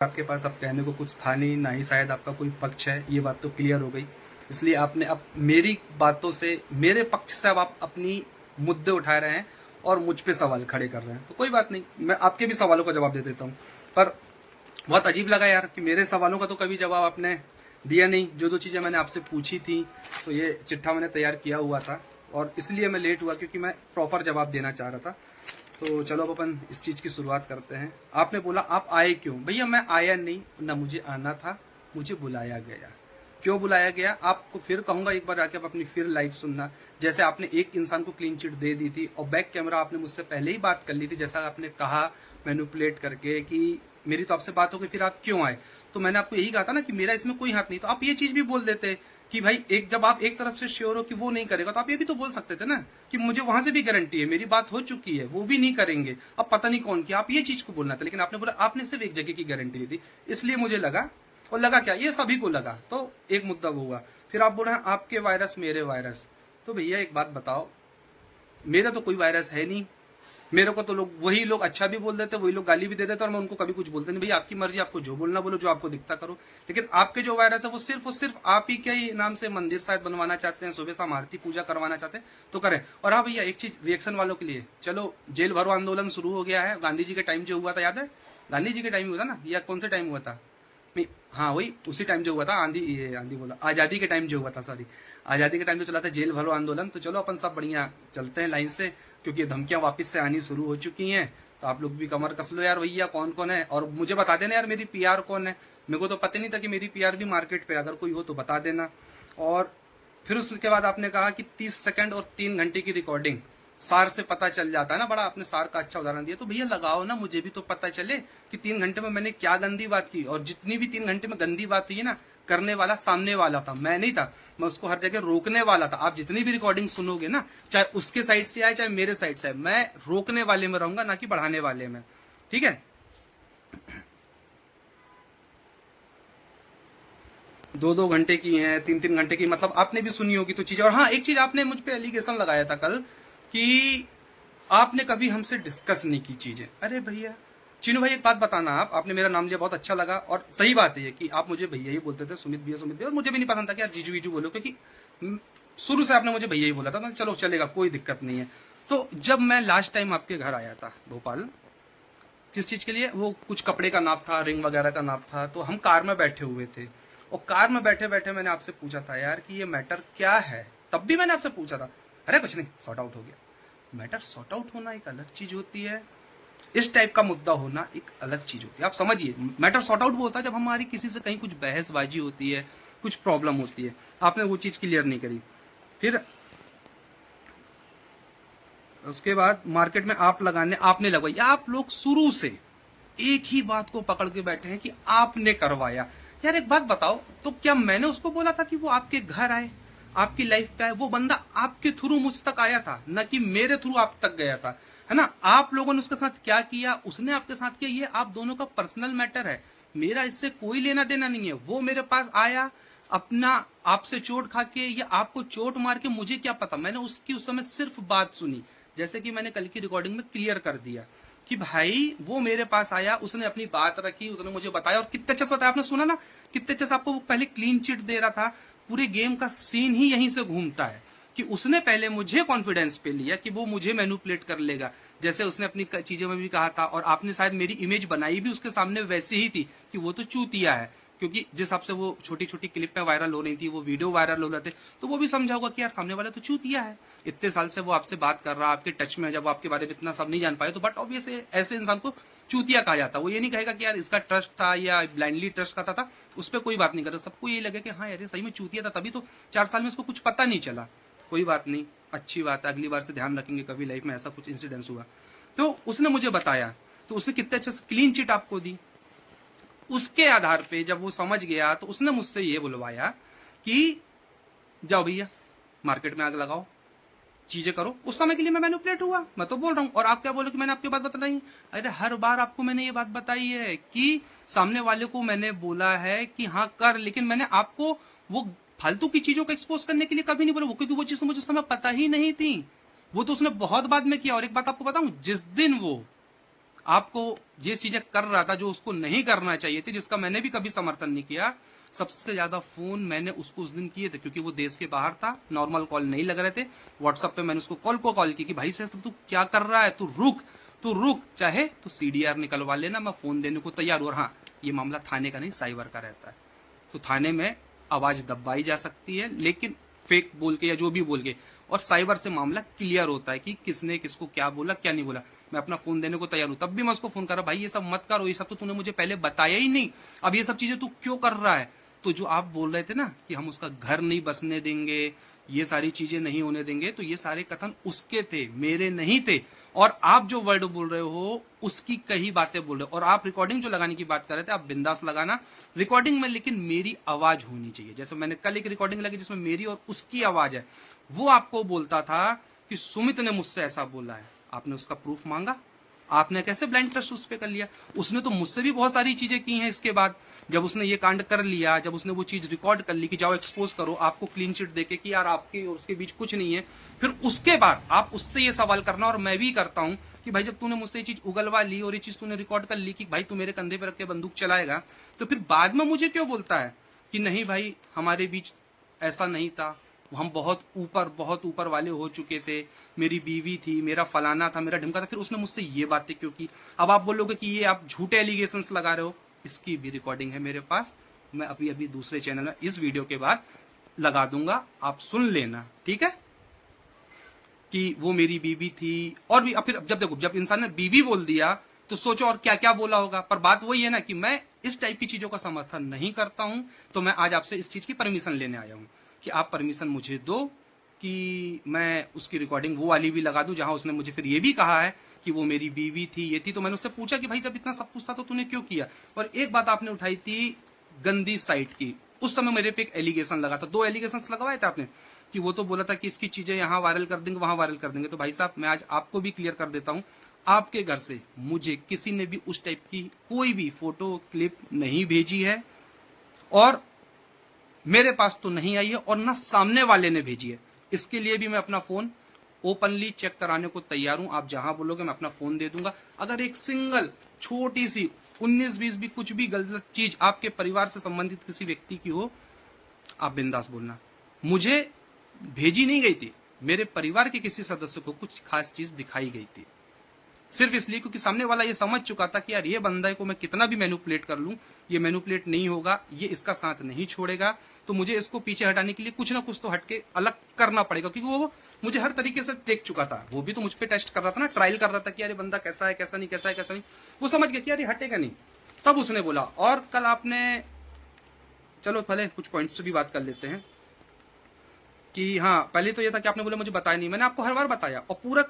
आपके पास अब कहने को कुछ था नहीं, ना ही शायद आपका कोई पक्ष है, ये बात तो क्लियर हो गई। इसलिए आपने अब मेरी बातों से, मेरे पक्ष से अब आप अपनी मुद्दे उठा रहे हैं और मुझ पे सवाल खड़े कर रहे हैं, तो कोई बात नहीं, मैं आपके भी सवालों का जवाब दे देता हूँ। पर बहुत अजीब लगा यार कि मेरे सवालों का तो कभी जवाब आपने दिया नहीं। जो जो चीज़ें मैंने आपसे पूछी थी, तो ये चिट्ठा मैंने तैयार किया हुआ था और इसलिए मैं लेट हुआ, क्योंकि मैं प्रॉपर जवाब देना चाह रहा था। तो चलो अब अपन इस चीज़ की शुरुआत करते हैं। आपने बोला आप आए क्यों? भैया मैं आया नहीं, ना मुझे आना था, मुझे बुलाया गया। क्यों बुलाया गया आपको फिर कहूंगा, एक बार आके आप अपनी फिर लाइव सुनना। जैसे आपने एक इंसान को क्लीन चिट दे दी थी और बैक कैमरा आपने मुझसे पहले ही बात कर ली थी, जैसा आपने कहा मैनिपुलेट करके कि मेरी तो आपसे बात हो गई, फिर आप क्यों आए? तो मैंने आपको यही कहा था ना कि मेरा इसमें कोई हाथ नहीं। तो आप ये चीज भी बोल देते कि भाई एक, जब आप एक तरफ से श्योर हो कि वो नहीं करेगा, तो आप ये भी तो बोल सकते थे ना कि मुझे वहां से भी गारंटी है, मेरी बात हो चुकी है, वो भी नहीं करेंगे, अब पता नहीं कौन किया। आप ये चीज को बोलना था, लेकिन आपने बोला आपने सिर्फ एक जगह की गारंटी ली थी, इसलिए मुझे लगा। और लगा क्या? ये सभी को लगा, तो एक मुद्दा वो हुआ। फिर आप बोल रहे हैं आपके वायरस मेरे वायरस। तो भैया एक बात बताओ, मेरा तो कोई वायरस है नहीं। मेरे को तो लोग, वही लोग अच्छा भी बोल देते, वही लोग गाली भी दे देते, और मैं उनको कभी कुछ बोलते नहीं। भैया आपकी मर्जी, आपको जो बोलना बोलो, जो आपको दिखता करो। लेकिन आपके जो वायरस है वो सिर्फ और सिर्फ आप ही के ही नाम से मंदिर शायद बनवाना चाहते हैं, सुबह शाम आरती पूजा करवाना चाहते हैं, तो करें। और हाँ भैया एक चीज रिएक्शन वालों के लिए, चलो जेल भरो आंदोलन शुरू हो गया है। गांधी जी के टाइम जो हुआ था, याद है? गांधी जी के टाइम हुआ था ना, या कौन से टाइम हुआ था? हाँ वही उसी टाइम जो हुआ था, आंधी बोला, आजादी के टाइम जो हुआ था, सॉरी, आजादी के टाइम जो चला था जेल भरो आंदोलन। तो चलो अपन सब बढ़िया चलते हैं लाइन से, क्योंकि धमकियां वापस से आनी शुरू हो चुकी हैं। तो आप लोग भी कमर कस लो यार भैया, कौन कौन है, और मुझे बता देना यार मेरी पीआर कौन है। मेरे को तो पता नहीं था कि मेरी पीआर भी मार्केट पे, अगर कोई हो तो बता देना। और फिर उसके बाद आपने कहा कि 30 सेकंड और 3 घंटे की रिकॉर्डिंग सार से पता चल जाता है ना। बड़ा आपने सार का अच्छा उदाहरण दिया। तो भैया लगाओ ना, मुझे भी तो पता चले कि 3 घंटे में मैंने क्या गंदी बात की। और जितनी भी 3 घंटे में गंदी बात हुई है ना, करने वाला सामने वाला था, मैं नहीं था। मैं उसको हर जगह रोकने वाला था। आप जितनी भी रिकॉर्डिंग सुनोगे ना, चाहे उसके साइड से आए चाहे मेरे साइड से आए, मैं रोकने वाले में रहूंगा, ना कि बढ़ाने वाले में। ठीक है? 2-2 घंटे की है, 3-3 घंटे की, मतलब आपने भी सुनी होगी तो चीज। और हाँ एक चीज आपने मुझ पे एलिगेशन लगाया था कल कि आपने कभी हमसे डिस्कस नहीं की चीजें। अरे भैया चीनू भाई एक बात बताना, आपने मेरा नाम लिया, बहुत अच्छा लगा। और सही बात है ये कि आप मुझे भैया ही बोलते थे, सुमित भैया सुमित भैया, और मुझे भी नहीं पसंद था कि यार जीजू वीजू बोलो, क्योंकि शुरू से आपने मुझे भैया ही बोला था। तो चलो चलेगा, कोई दिक्कत नहीं है। तो जब मैं लास्ट टाइम आपके घर आया था भोपाल, किस चीज के लिए, वो कुछ कपड़े का नाप था, रिंग वगैरह का नाप था, तो हम कार में बैठे हुए थे। और कार में बैठे बैठे मैंने आपसे पूछा था यार कि ये मैटर क्या है। तब भी मैंने आपसे पूछा था, अरे कुछ नहीं, सॉर्ट आउट हो गया। मैटर सॉर्ट आउट होना एक अलग चीज होती है, इस टाइप का मुद्दा होना एक अलग चीज होती है। आप समझिए, मैटर सॉर्ट आउट वो होता है जब हमारी किसी से कहीं कुछ बहसबाजी होती है, कुछ प्रॉब्लम होती है। आपने वो चीज क्लियर नहीं करी। फिर उसके बाद मार्केट में आप लगाने आपने लगवाई। आप लोग शुरू से एक ही बात को पकड़ के बैठे हैं कि आपने करवाया। यार एक बात बताओ, तो क्या मैंने उसको बोला था कि वो आपके घर आए, आपकी लाइफ पे आए? वो बंदा आपके थ्रू मुझ तक आया था, न कि मेरे थ्रू आप तक गया था, है ना? आप लोगों ने उसके साथ क्या किया, उसने आपके साथ किया, ये आप दोनों का पर्सनल मैटर है। मेरा इससे कोई लेना देना नहीं है। वो मेरे पास आया अपना, आपसे चोट खा के या आपको चोट मार के, मुझे क्या पता। मैंने उसकी उस समय सिर्फ बात सुनी, जैसे कि मैंने कल की रिकॉर्डिंग में क्लियर कर दिया कि भाई वो मेरे पास आया, उसने अपनी बात रखी, उसने मुझे बताया। और कितने अच्छे से बताया, आपने सुना ना कितने अच्छे से आपको वो पहले क्लीन चिट दे रहा था। पूरे गेम का सीन ही यहीं से घूमता है कि उसने पहले मुझे कॉन्फिडेंस पे लिया कि वो मुझे मैनिपुलेट कर लेगा, जैसे उसने अपनी चीजों में भी कहा था। और आपने शायद मेरी इमेज बनाई भी उसके सामने वैसे ही थी कि वो तो चूतिया है, क्योंकि जिस हिसाब से वो छोटी छोटी क्लिप में वायरल हो रही थी, वो वीडियो वायरल हो रहे थे, तो वो भी समझा होगा कि यार सामने वाला तो चूतिया है। इतने साल से वो आपसे बात कर रहा, आपके टच में है, जब वो आपके बारे में इतना सब नहीं जान पाए, तो बट ऑब्वियस ऐसे इंसान को चूतिया कहा जाता। वो ये नहीं कहेगा कि यार इसका ट्रस्ट था या ब्लाइंडली ट्रस्ट करता था, उस पर कोई बात नहीं कर रहा। सबको ये लगे कि हाँ यार सही में चूतिया था, तभी तो 4 साल में उसको कुछ पता नहीं चला। कोई बात नहीं, अच्छी बात है, अगली बार से ध्यान रखेंगे, कभी लाइफ में ऐसा कुछ इंसिडेंस हुआ। तो उसने मुझे बताया, तो उसने कितने अच्छे से क्लीन चिट आपको दी। उसके आधार पे जब वो समझ गया, तो उसने मुझसे ये बुलवाया कि जाओ भैया मार्केट में आग लगाओ, चीजें करो। उस समय के लिए मैं मैनिपुलेट हुआ, मैं तो बोल रहा हूं। और आप क्या बोलो कि मैंने आपकी बात बताई? अरे हर बार आपको मैंने ये बात बताई है कि सामने वाले को मैंने बोला है कि हाँ कर, लेकिन मैंने आपको वो फालतू की चीजों को एक्सपोज करने के लिए कभी नहीं बोला, वो क्योंकि वो चीज तो मुझे उस समय पता ही नहीं थी। वो तो उसने बहुत बाद में किया। और एक बात आपको बताऊं, जिस दिन वो आपको ये चीजें कर रहा था जो उसको नहीं करना चाहिए थी, जिसका मैंने भी कभी समर्थन नहीं किया। सबसे ज्यादा फोन मैंने उसको उस दिन किए थे क्योंकि वो देश के बाहर था, नॉर्मल कॉल नहीं लग रहे थे। व्हाट्सएप पे मैंने उसको कॉल की कि भाई से तू क्या कर रहा है, तू रुक, चाहे तू सीडीआर निकलवा लेना, मैं फोन देने को तैयार हूं। और हाँ, ये मामला थाने का नहीं साइबर का रहता है, तो थाने में आवाज दबाई जा सकती है, लेकिन फेक बोल के या जो भी बोल के, और साइबर से मामला क्लियर होता है कि किसने किसको क्या बोला क्या नहीं बोला। मैं अपना फोन देने को तैयार हूं, तब भी मैं उसको फोन कर रहा, भाई ये सब मत करो, ये सब तो तूने मुझे पहले बताया ही नहीं, अब ये सब चीजें तू क्यों कर रहा है। तो जो आप बोल रहे थे ना कि हम उसका घर नहीं बसने देंगे, ये सारी चीजें नहीं होने देंगे, तो ये सारे कथन उसके थे, मेरे नहीं थे। और आप जो वर्ड बोल रहे हो उसकी कई बातें बोल रहे हो, और आप रिकॉर्डिंग जो लगाने की बात कर रहे थे, आप बिंदास लगाना रिकॉर्डिंग में, लेकिन मेरी आवाज होनी चाहिए। जैसे मैंने कल एक रिकॉर्डिंग लगी जिसमें मेरी और उसकी आवाज है, वो आपको बोलता था कि सुमित ने मुझसे ऐसा बोला है, आपने उसका प्रूफ मांगा, आपने कैसे ब्लाइंड ट्रस्ट उस पर कर लिया। उसने तो मुझसे भी बहुत सारी चीजें की हैं इसके बाद, जब उसने ये कांड कर लिया, जब उसने वो चीज रिकॉर्ड कर ली कि जाओ एक्सपोज करो, आपको क्लीन चिट देके कि यार आपके और उसके बीच कुछ नहीं है, फिर उसके बाद आप उससे ये सवाल करना, और मैं भी करता हूं कि भाई जब तूने मुझसे ये चीज उगलवा ली और ये चीज तूने रिकॉर्ड कर ली कि भाई तू मेरे कंधे पर रख के बंदूक चलाएगा, तो फिर बाद में मुझे क्यों बोलता है कि नहीं भाई हमारे बीच ऐसा नहीं था, हम बहुत ऊपर वाले हो चुके थे, मेरी बीवी थी, मेरा फलाना था, मेरा ढिमका था, फिर उसने मुझसे ये बातें क्यों की। अब आप बोलोगे कि ये आप झूठे एलिगेशंस लगा रहे हो, इसकी भी रिकॉर्डिंग है मेरे पास, मैं अभी दूसरे चैनल में इस वीडियो के बाद लगा दूंगा, आप सुन लेना, ठीक है, कि वो मेरी बीवी थी। और भी फिर जब देखो, जब इंसान ने बीवी बोल दिया तो सोचो और क्या क्या बोला होगा। पर बात वही है ना कि मैं इस टाइप की चीजों का समर्थन नहीं करता हूं, तो मैं आज आपसे इस चीज की परमिशन लेने आया हूं कि आप परमिशन मुझे दो कि मैं उसकी रिकॉर्डिंग वो वाली भी लगा दूं जहां उसने मुझे फिर ये भी कहा है कि वो मेरी बीवी थी, ये थी। तो मैंने उससे पूछा कि भाई जब इतना सब कुछ था तो तूने क्यों किया। और एक बात आपने उठाई थी गंदी साइट की, उस समय मेरे पे एक एलिगेशन लगा था, 2 एलिगेशन लगवाए थे आपने, कि वो तो बोला था कि इसकी चीजें यहाँ वायरल कर देंगे वहां वायरल कर देंगे। तो भाई साहब मैं आज आपको भी क्लियर कर देता हूं, आपके घर से मुझे किसी ने भी उस टाइप की कोई भी फोटो क्लिप नहीं भेजी है, और मेरे पास तो नहीं आई है, और ना सामने वाले ने भेजी है। इसके लिए भी मैं अपना फोन ओपनली चेक कराने को तैयार हूं, आप जहां बोलोगे मैं अपना फोन दे दूंगा। अगर एक सिंगल छोटी सी 19-20 भी कुछ भी गलत चीज आपके परिवार से संबंधित किसी व्यक्ति की हो, आप बिंदास बोलना। मुझे भेजी नहीं गई थी, मेरे परिवार के किसी सदस्य को कुछ खास चीज दिखाई गई थी, सिर्फ इसलिए क्योंकि सामने वाला ये समझ चुका था कि यार ये बंदा को मैं कितना भी मैनिपुलेट कर लूं, ये मैनिपुलेट नहीं होगा, ये इसका साथ नहीं छोड़ेगा, तो मुझे इसको पीछे हटाने के लिए कुछ ना कुछ तो हटके अलग करना पड़ेगा। क्योंकि वो मुझे हर तरीके से देख चुका था, वो भी तो मुझ पर टेस्ट कर रहा था ना, ट्रायल कर रहा था कि यार बंदा कैसा है कैसा नहीं, कैसा है कैसा नहीं। वो समझ गया कि यार ये हटेगा नहीं, तब उसने बोला। और कल आपने, चलो पहले कुछ पॉइंट्स से भी बात कर लेते हैं कि हाँ, पहले तो ये था कि आपने बोला मुझे बताया नहीं, मैंने आपको हर बार बताया और पूरा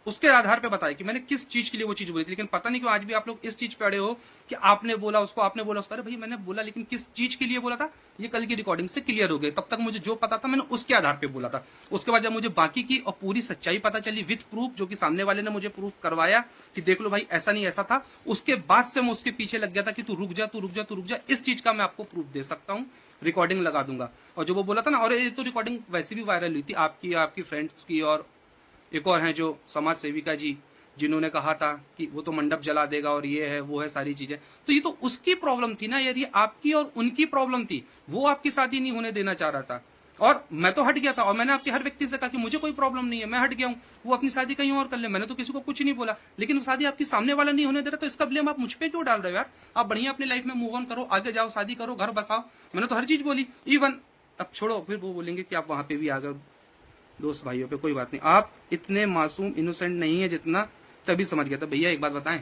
उसके आधार पे बताया कि मैंने किस चीज के लिए वो चीज बोली थी। लेकिन पता नहीं क्यों आज भी आप लोग इस चीज पे अड़े हो कि आपने बोला उसको, आपने बोला उसको। अरे भाई मैंने बोला, लेकिन किस चीज के लिए बोला था ये कल की रिकॉर्डिंग से क्लियर हो गए। तब तक मुझे जो पता था मैंने उसके आधार पे बोला था। उसके बाद जब मुझे बाकी की और पूरी सच्चाई पता चली विथ प्रूफ, जो कि सामने वाले ने मुझे प्रूफ करवाया कि देख लो भाई ऐसा नहीं ऐसा था, उसके बाद से मैं उसके पीछे लग गया था कि तू रुक जा, तू रुक जा, तू रुक जा। इस चीज का मैं आपको प्रूफ दे सकता हूँ, रिकॉर्डिंग लगा दूंगा। और जो वो बोला था ना, और ये तो रिकॉर्डिंग वैसे भी वायरल हुई थी आपकी, आपकी फ्रेंड्स की, और एक और हैं जो समाज सेविका जी, जिन्होंने कहा था कि वो तो मंडप जला देगा और ये है वो है सारी चीजें। तो ये तो उसकी प्रॉब्लम थी ना यार, ये आपकी और उनकी प्रॉब्लम थी। वो आपकी शादी नहीं होने देना चाह रहा था और मैं तो हट गया था। और मैंने आपके हर व्यक्ति से कहा कि मुझे कोई प्रॉब्लम नहीं है, मैं हट गया हूं, वो अपनी शादी कहीं और कर ले, मैंने तो किसी को कुछ नहीं बोला। लेकिन वो शादी आपकी सामने वाला नहीं होने दे रहा, तो इसका ब्लेम आप मुझ पे क्यों डाल रहे हो यार। आप बढ़िया अपनी लाइफ में मूव ऑन करो, आगे जाओ, शादी करो, घर बसाओ। मैंने तो हर चीज बोली। इवन अब छोड़ो, फिर वो बोलेंगे कि आप वहां पे भी आ गए दोस्त भाइयों पे, कोई बात नहीं। आप इतने मासूम इनोसेंट नहीं है जितना तभी समझ गया था। भैया एक बात बताएं,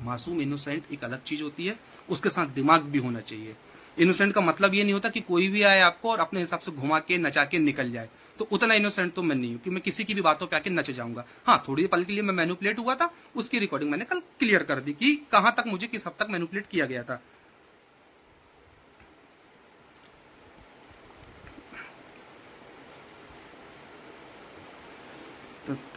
मासूम इनोसेंट एक अलग चीज होती है, उसके साथ दिमाग भी होना चाहिए। इनोसेंट का मतलब ये नहीं होता कि कोई भी आए आपको और अपने हिसाब से घुमा के नचा के निकल जाए। तो उतना इनोसेंट तो मैं नहीं हूं कि मैं किसी की भी बातों पे आके नच जाऊंगा। हाँ, थोड़ी पल के लिए मैं मैनिपुलेट हुआ था, उसकी रिकॉर्डिंग मैंने कल क्लियर कर दी कि कहां तक मुझे किस हद तक मैनिपुलेट किया गया था।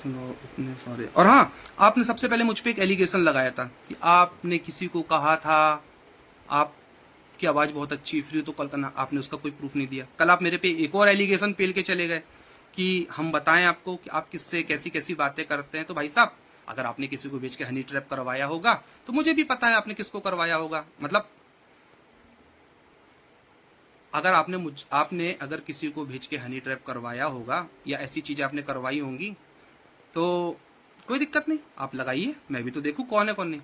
इतने सारे। और हाँ, आपने सबसे पहले मुझ पे एक एलिगेशन लगाया था कि आपने किसी को कहा था आपकी आवाज बहुत अच्छी, फ्री तो कल करना, आपने उसका कोई प्रूफ नहीं दिया। कल आप मेरे पे एक और एलिगेशन पेल के चले गए कि हम बताएं आपको कि आप किससे कैसी कैसी बातें करते हैं। तो भाई साहब अगर आपने किसी को भेज के हनी ट्रैप करवाया होगा तो मुझे भी पता है आपने किसको करवाया होगा। मतलब अगर आपने अगर किसी को भेज के हनी ट्रैप करवाया होगा या ऐसी चीजें आपने करवाई होंगी तो कोई दिक्कत नहीं, आप लगाइए, मैं भी तो देखूं कौन है कौन नहीं।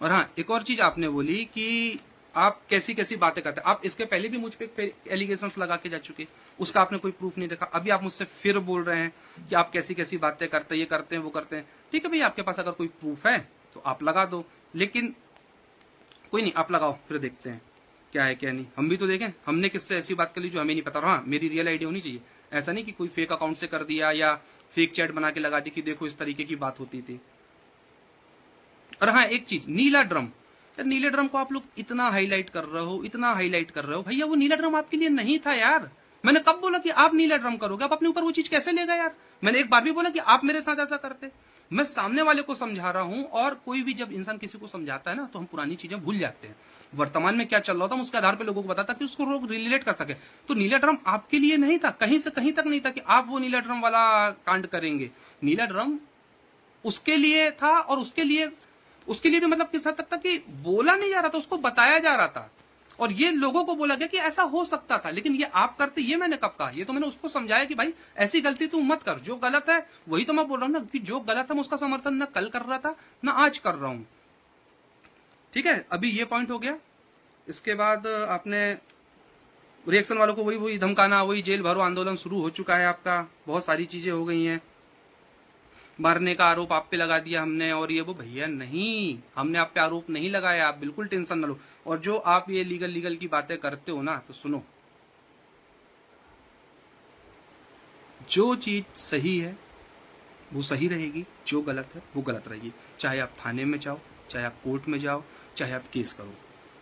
और हाँ, एक और चीज आपने बोली कि आप कैसी कैसी बातें करते हैं। आप इसके पहले भी मुझ पे एलिगेशंस लगा के जा चुके, उसका आपने कोई प्रूफ नहीं देखा। अभी आप मुझसे फिर बोल रहे हैं कि आप कैसी कैसी बातें करते हैं, ये करते हैं वो करते हैं। ठीक है भैया, आपके पास अगर कोई प्रूफ है तो आप लगा दो, लेकिन कोई नहीं, आप लगाओ, फिर देखते हैं क्या है क्या नहीं। हम भी तो देखें हमने किससे ऐसी बात कर ली जो हमें नहीं पता। हाँ, मेरी रियल आईडी होनी चाहिए, ऐसा नहीं कि कोई फेक अकाउंट से कर दिया या फेक चैट बना के लगा दी कि देखो इस तरीके की बात होती थी। और हाँ, एक चीज, नीला ड्रम, यार नीले ड्रम को आप लोग इतना हाईलाइट कर रहे हो, इतना हाईलाइट कर रहे हो। भैया वो नीला ड्रम आपके लिए नहीं था यार। मैंने कब बोला कि आप नीला ड्रम करोगे? आप अपने ऊपर वो चीज कैसे ले गए यार? मैंने एक बार भी बोला कि आप मेरे साथ ऐसा करते? मैं सामने वाले को समझा रहा हूं, और कोई भी जब इंसान किसी को समझाता है ना तो हम पुरानी चीजें भूल जाते हैं। वर्तमान में क्या चल रहा था उसके आधार पर लोगों को बताता कि उसको लोग रिलेट कर सके। तो नीला ड्रम आपके लिए नहीं था, कहीं से कहीं तक नहीं था कि आप वो नीला ड्रम वाला कांड करेंगे। नीला ड्रम उसके लिए था, और उसके लिए भी मतलब किस हद तक था कि बोला नहीं जा रहा था, उसको बताया जा रहा था, और ये लोगों को बोला गया कि ऐसा हो सकता था। लेकिन ये आप करते, ये मैंने कब कहा? ये तो मैंने उसको समझाया कि भाई ऐसी गलती तू मत कर, जो गलत है वही तो मैं बोल रहा हूं ना, कि जो गलत है मैं उसका समर्थन ना कल कर रहा था ना आज कर रहा हूं। ठीक है, अभी ये पॉइंट हो गया। इसके बाद आपने रिएक्शन वालों को वही धमकाना, वही जेल भरो आंदोलन शुरू हो चुका है आपका, बहुत सारी चीजें हो गई हैं। मारने का आरोप आप पे लगा दिया हमने, और ये वो। भैया नहीं, हमने आप पे आरोप नहीं लगाया, आप बिल्कुल टेंशन न लो। और जो आप ये लीगल की बातें करते हो ना, तो सुनो, जो चीज सही है वो सही रहेगी, जो गलत है वो गलत रहेगी। चाहे आप थाने में जाओ, चाहे आप कोर्ट में जाओ, चाहे आप केस करो।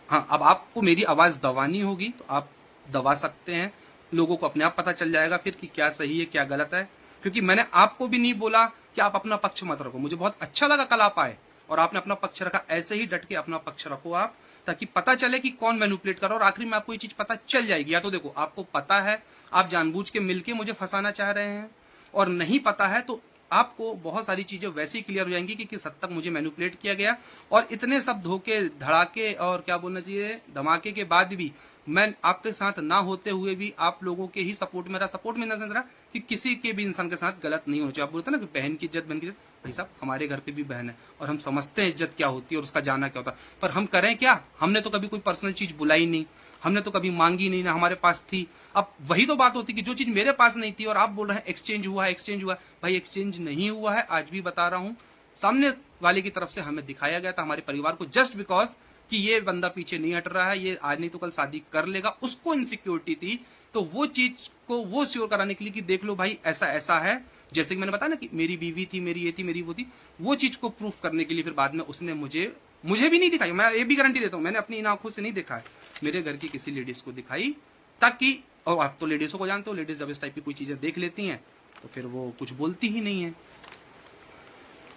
हाँ, अब आपको मेरी आवाज दबानी होगी तो आप दबा सकते हैं, लोगों को अपने आप पता चल जाएगा फिर कि क्या सही है क्या गलत है। क्योंकि मैंने आपको भी नहीं बोला कि आप अपना पक्ष मत रखो। मुझे बहुत अच्छा लगा कल आप आए और आपने अपना पक्ष रखा। ऐसे ही डट के अपना पक्ष रखो आप, ताकि पता चले कि कौन मैनिपुलेट कर रहा है, और आखिरी में आपको ये चीज पता चल जाएगी। या तो देखो आपको पता है, आप जानबूझ के मिलके मुझे फंसाना चाह रहे हैं, और नहीं पता है तो आपको बहुत सारी चीजें वैसे ही क्लियर हो जाएंगी कि किस हद तक मुझे मैनिपुलेट किया गया। और इतने सब धोखे धड़ाके और क्या बोलना चाहिए धमाके के बाद भी मैं आपके साथ ना होते हुए भी आप लोगों के ही सपोर्ट में रहा। सपोर्ट में नजर रहा कि किसी के भी इंसान के साथ गलत नहीं होना चाहिए। आप बोलते ना कि बहन की इज्जत, बहन की इज्जत। भाई साहब, हमारे घर पे भी बहन है और हम समझते हैं इज्जत क्या होती है और उसका जाना क्या होता है, पर हम करें क्या? हमने तो कभी कोई पर्सनल चीज बुलाई नहीं, हमने तो कभी मांगी नहीं, ना हमारे पास थी। अब वही तो बात होती कि जो चीज मेरे पास नहीं थी और आप बोल रहे हैं एक्सचेंज हुआ है, एक्सचेंज हुआ है। भाई एक्सचेंज नहीं हुआ है, आज भी बता रहा हूं। सामने वाले की तरफ से हमें दिखाया गया था, हमारे परिवार को, जस्ट बिकॉज कि ये बंदा पीछे नहीं हट रहा है, ये आज नहीं तो कल शादी कर लेगा, उसको इनसिक्योरिटी थी। तो वो चीज को वो श्योर कराने के लिए कि देख लो भाई ऐसा ऐसा है, जैसे कि मैंने बताया ना कि मेरी बीवी थी, मेरी ये थी, मेरी वो थी, वो चीज को प्रूफ करने के लिए फिर बाद में उसने मुझे भी नहीं दिखाई। मैं ये भी गारंटी देता हूं, मैंने अपनी इन आंखों से नहीं देखा है, मेरे घर की किसी लेडीज को दिखाई, ताकि, और आप तो लेडीजों को जानते हो, लेडीज जब इस टाइप की कोई चीजें देख लेती हैं तो फिर वो कुछ बोलती ही नहीं है।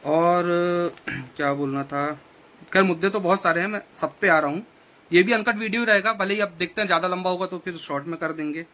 और क्या बोलना था, खैर मुद्दे तो बहुत सारे हैं, मैं सब पे आ रहा हूँ। ये भी अनकट वीडियो रहेगा, भले ही अब देखते हैं ज्यादा लंबा होगा तो फिर शॉर्ट में कर देंगे।